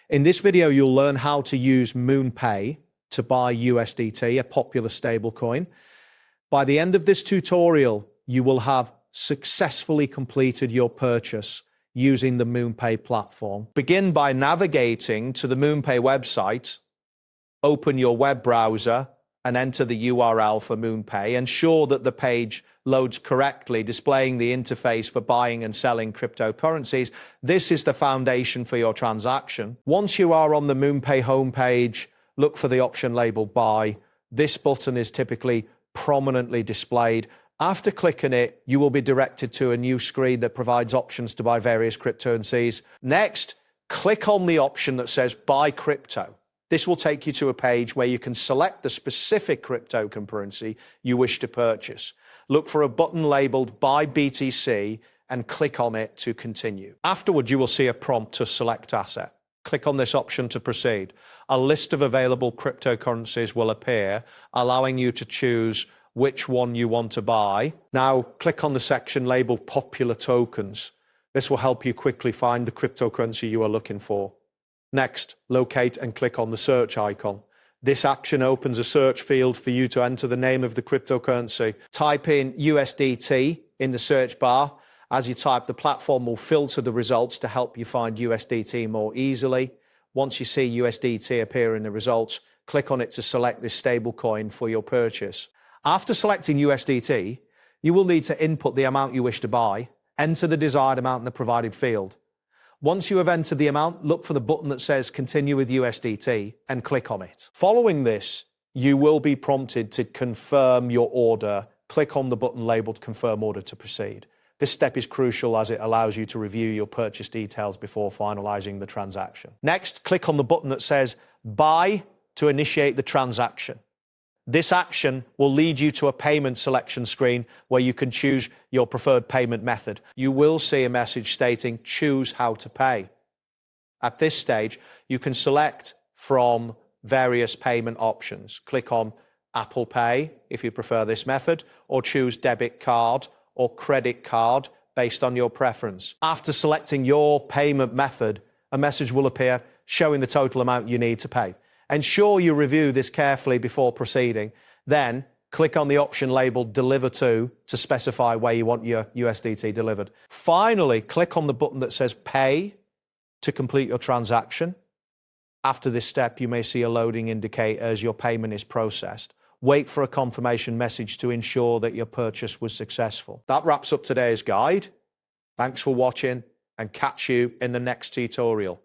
In this video, you'll learn how to use Moonpay to buy USDT, a popular stablecoin. By the end of this tutorial, you will have successfully completed your purchase using the Moonpay platform. Begin by navigating to the Moonpay website, open your web browser and enter the URL for Moonpay. Ensure that the page loads correctly, displaying the interface for buying and selling cryptocurrencies. This is the foundation for your transaction. Once you are on the Moonpay homepage, look for the option labeled Buy. This button is typically prominently displayed. After clicking it, you will be directed to a new screen that provides options to buy various cryptocurrencies. Next, click on the option that says Buy Crypto. This will take you to a page where you can select the specific cryptocurrency you wish to purchase. Look for a button labeled Buy BTC and click on it to continue. Afterwards, you will see a prompt to select asset. Click on this option to proceed. A list of available cryptocurrencies will appear, allowing you to choose which one you want to buy. Now, click on the section labeled Popular Tokens. This will help you quickly find the cryptocurrency you are looking for. Next, locate and click on the search icon. This action opens a search field for you to enter the name of the cryptocurrency. Type in USDT in the search bar. As you type, the platform will filter the results to help you find USDT more easily. Once you see USDT appear in the results, click on it to select this stablecoin for your purchase. After selecting USDT, you will need to input the amount you wish to buy, enter the desired amount in the provided field. Once you have entered the amount, look for the button that says Continue with USDT and click on it. Following this, you will be prompted to confirm your order. Click on the button labeled Confirm Order to proceed. This step is crucial as it allows you to review your purchase details before finalizing the transaction. Next, click on the button that says Buy to initiate the transaction. This action will lead you to a payment selection screen where you can choose your preferred payment method. You will see a message stating choose how to pay. At this stage, you can select from various payment options. Click on Apple Pay if you prefer this method, or choose debit card or credit card based on your preference. After selecting your payment method, a message will appear showing the total amount you need to pay. Ensure you review this carefully before proceeding. Then click on the option labeled Deliver to specify where you want your USDT delivered. Finally, click on the button that says Pay to complete your transaction. After this step, you may see a loading indicator as your payment is processed. Wait for a confirmation message to ensure that your purchase was successful. That wraps up today's guide. Thanks for watching and catch you in the next tutorial.